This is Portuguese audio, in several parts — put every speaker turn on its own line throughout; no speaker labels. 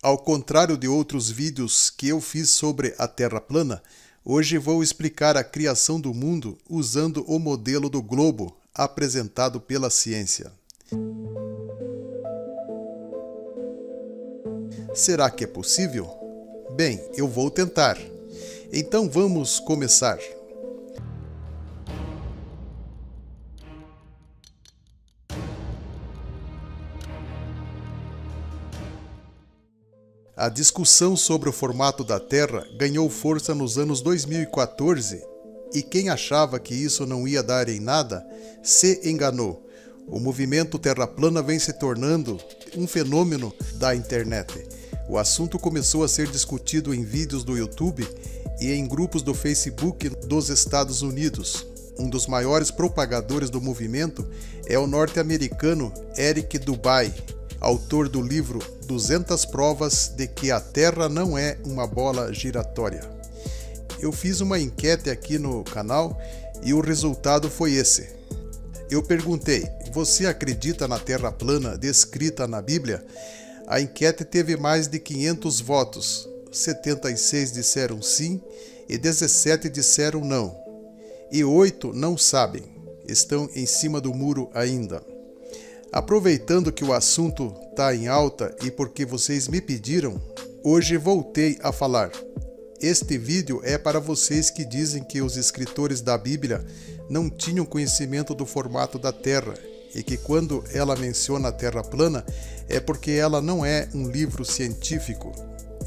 Ao contrário de outros vídeos que eu fiz sobre a Terra plana, hoje vou explicar a criação do mundo usando o modelo do globo apresentado pela ciência. Será que é possível? Bem, eu vou tentar. Então vamos começar. A discussão sobre o formato da Terra ganhou força nos anos 2014 e quem achava que isso não ia dar em nada se enganou. O movimento Terra plana vem se tornando um fenômeno da internet. O assunto começou a ser discutido em vídeos do YouTube e em grupos do Facebook dos Estados Unidos. Um dos maiores propagadores do movimento é o norte-americano Eric Dubay, autor do livro 200 provas de que a Terra não é uma bola giratória. Eu fiz uma enquete aqui no canal e o resultado foi esse. Eu perguntei, você acredita na Terra plana descrita na Bíblia? A enquete teve mais de 500 votos, 76 disseram sim e 17 disseram não. E 8 não sabem, estão em cima do muro ainda. Aproveitando que o assunto está em alta e porque vocês me pediram, hoje voltei a falar. Este vídeo é para vocês que dizem que os escritores da Bíblia não tinham conhecimento do formato da Terra e que quando ela menciona a Terra plana é porque ela não é um livro científico.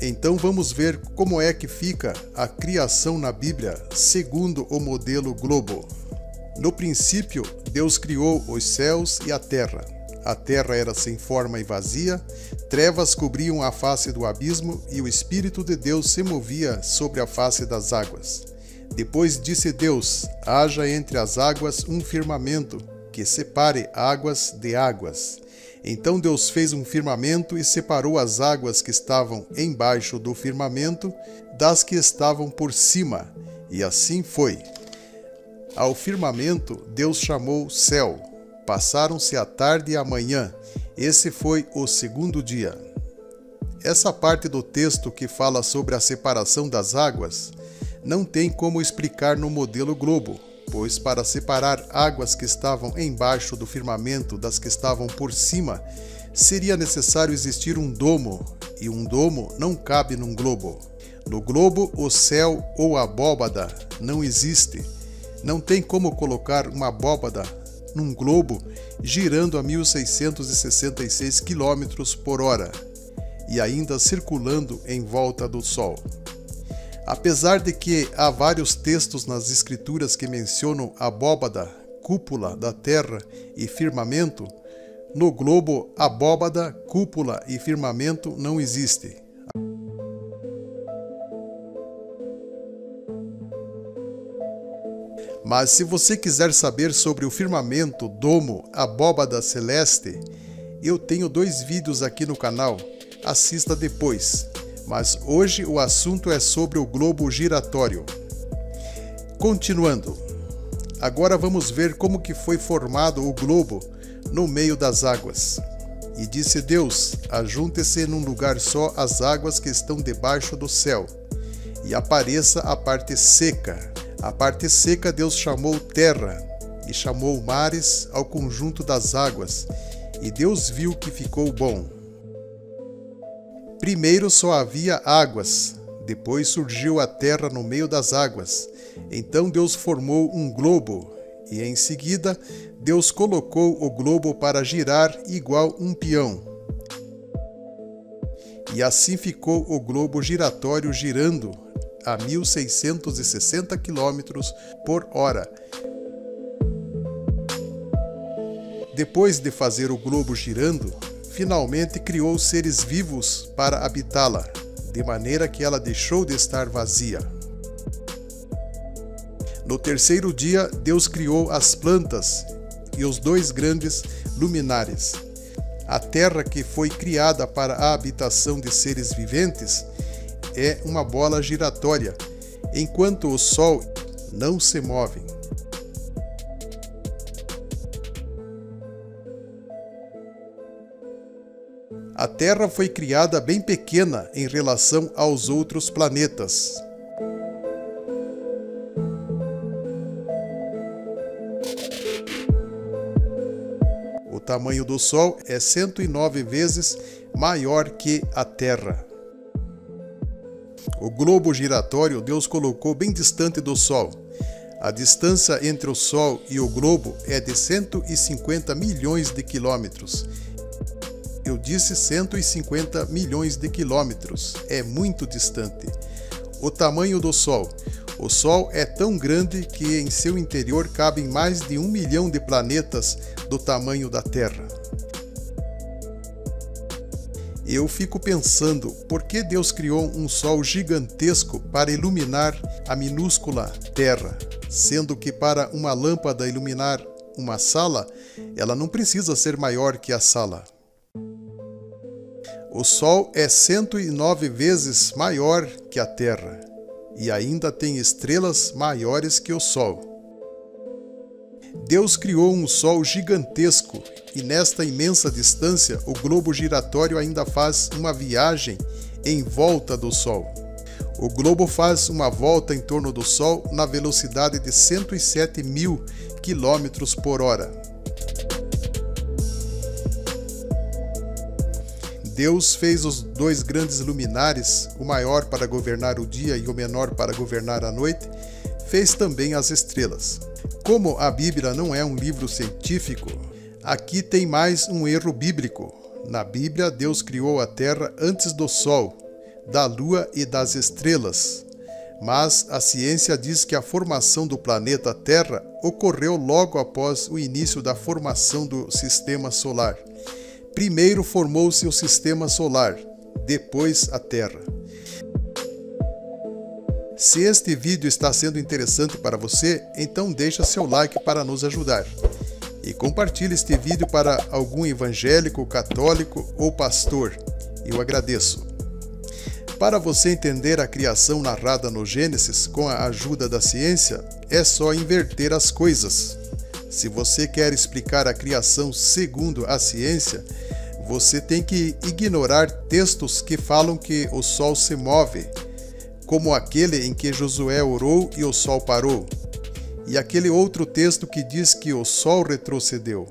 Então vamos ver como é que fica a criação na Bíblia segundo o modelo globo. No princípio, Deus criou os céus e a terra. A terra era sem forma e vazia, trevas cobriam a face do abismo e o Espírito de Deus se movia sobre a face das águas. Depois disse Deus, haja entre as águas um firmamento, que separe águas de águas. Então Deus fez um firmamento e separou as águas que estavam embaixo do firmamento das que estavam por cima, e assim foi. Ao firmamento Deus chamou céu. Passaram-se a tarde e a manhã. Esse foi o segundo dia. Essa parte do texto que fala sobre a separação das águas não tem como explicar no modelo globo, pois para separar águas que estavam embaixo do firmamento das que estavam por cima, seria necessário existir um domo, e um domo não cabe num globo. No globo, o céu ou abóbada não existe. Não tem como colocar uma abóbada num globo girando a 1666 km por hora e ainda circulando em volta do Sol. Apesar de que há vários textos nas escrituras que mencionam abóbada, cúpula da terra e firmamento, no globo abóbada, cúpula e firmamento não existe. Mas se você quiser saber sobre o firmamento, domo, abóbada celeste, eu tenho 2 vídeos aqui no canal, assista depois. Mas hoje o assunto é sobre o globo giratório. Continuando, agora vamos ver como que foi formado o globo no meio das águas. E disse Deus, ajunte-se num lugar só as águas que estão debaixo do céu, e apareça a parte seca. A parte seca Deus chamou terra, e chamou mares ao conjunto das águas, e Deus viu que ficou bom. Primeiro só havia águas, depois surgiu a terra no meio das águas. Então Deus formou um globo, e em seguida Deus colocou o globo para girar igual um peão. E assim ficou o globo giratório girando a 1660 km por hora. Depois de fazer o globo girando, finalmente criou seres vivos para habitá-la, de maneira que ela deixou de estar vazia. No terceiro dia, Deus criou as plantas e os 2 grandes luminares. A terra que foi criada para a habitação de seres viventes é uma bola giratória, enquanto o Sol não se move. A Terra foi criada bem pequena em relação aos outros planetas. O tamanho do Sol é 109 vezes maior que a Terra. O globo giratório Deus colocou bem distante do Sol. A distância entre o Sol e o globo é de 150 milhões de quilômetros. Eu disse 150 milhões de quilômetros. É muito distante. O tamanho do Sol. O Sol é tão grande que em seu interior cabem mais de 1 milhão de planetas do tamanho da Terra. Eu fico pensando, por que Deus criou um Sol gigantesco para iluminar a minúscula Terra, sendo que para uma lâmpada iluminar uma sala, ela não precisa ser maior que a sala. O Sol é 109 vezes maior que a Terra, e ainda tem estrelas maiores que o Sol. Deus criou um Sol gigantesco e nesta imensa distância o globo giratório ainda faz uma viagem em volta do Sol. O globo faz uma volta em torno do Sol na velocidade de 107 mil quilômetros por hora. Deus fez os dois grandes luminares, o maior para governar o dia e o menor para governar a noite, fez também as estrelas. Como a Bíblia não é um livro científico, aqui tem mais um erro bíblico. Na Bíblia, Deus criou a Terra antes do Sol, da Lua e das estrelas. Mas a ciência diz que a formação do planeta Terra ocorreu logo após o início da formação do Sistema Solar. Primeiro formou-se o Sistema Solar, depois a Terra. Se este vídeo está sendo interessante para você, então deixa seu like para nos ajudar. E compartilhe este vídeo para algum evangélico, católico ou pastor. Eu agradeço. Para você entender a criação narrada no Gênesis com a ajuda da ciência, é só inverter as coisas. Se você quer explicar a criação segundo a ciência, você tem que ignorar textos que falam que o Sol se move, como aquele em que Josué orou e o Sol parou, e aquele outro texto que diz que o Sol retrocedeu.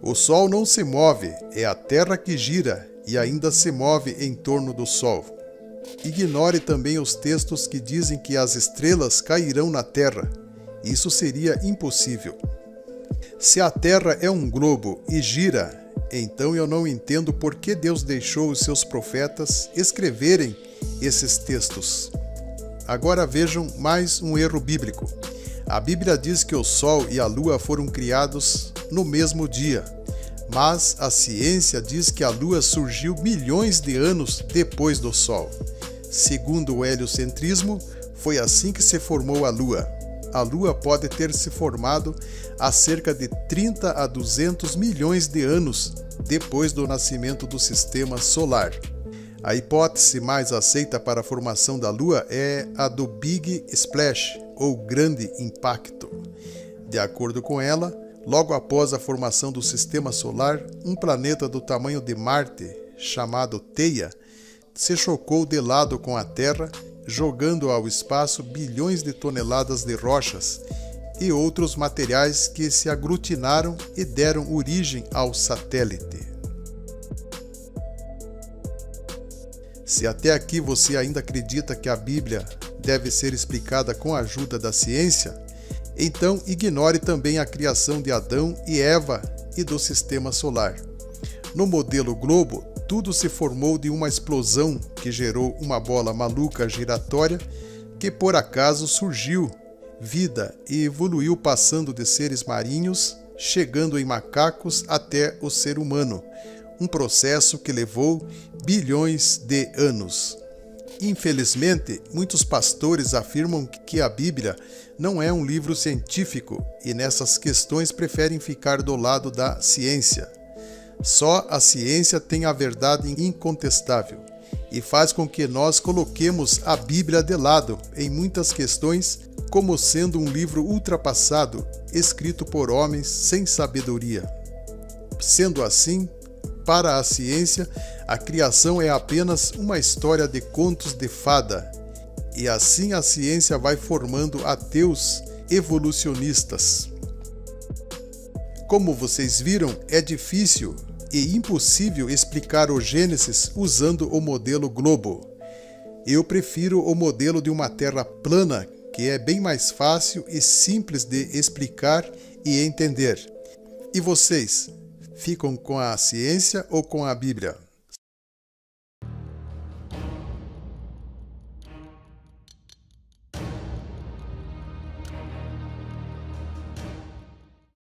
O Sol não se move, é a Terra que gira e ainda se move em torno do Sol. Ignore também os textos que dizem que as estrelas cairão na Terra. Isso seria impossível. Se a Terra é um globo e gira, então eu não entendo por que Deus deixou os seus profetas escreverem esses textos. Agora vejam mais um erro bíblico. A Bíblia diz que o Sol e a Lua foram criados no mesmo dia, mas a ciência diz que a Lua surgiu milhões de anos depois do Sol. Segundo o heliocentrismo, foi assim que se formou a Lua. A Lua pode ter se formado há cerca de 30 a 200 milhões de anos depois do nascimento do Sistema Solar. A hipótese mais aceita para a formação da Lua é a do Big Splash, ou Grande Impacto. De acordo com ela, logo após a formação do Sistema Solar, um planeta do tamanho de Marte, chamado Theia, se chocou de lado com a Terra, jogando ao espaço bilhões de toneladas de rochas e outros materiais que se aglutinaram e deram origem ao satélite. Se até aqui você ainda acredita que a Bíblia deve ser explicada com a ajuda da ciência, então ignore também a criação de Adão e Eva e do Sistema Solar. No modelo globo, tudo se formou de uma explosão que gerou uma bola maluca giratória que por acaso surgiu vida e evoluiu passando de seres marinhos, chegando em macacos até o ser humano, um processo que levou bilhões de anos. Infelizmente, muitos pastores afirmam que a Bíblia não é um livro científico e nessas questões preferem ficar do lado da ciência. Só a ciência tem a verdade incontestável e faz com que nós coloquemos a Bíblia de lado em muitas questões como sendo um livro ultrapassado, escrito por homens sem sabedoria. Sendo assim, para a ciência, a criação é apenas uma história de contos de fada, e assim a ciência vai formando ateus evolucionistas. Como vocês viram, é difícil e impossível explicar o Gênesis usando o modelo globo. Eu prefiro o modelo de uma terra plana, que é bem mais fácil e simples de explicar e entender. E vocês, ficam com a ciência ou com a Bíblia?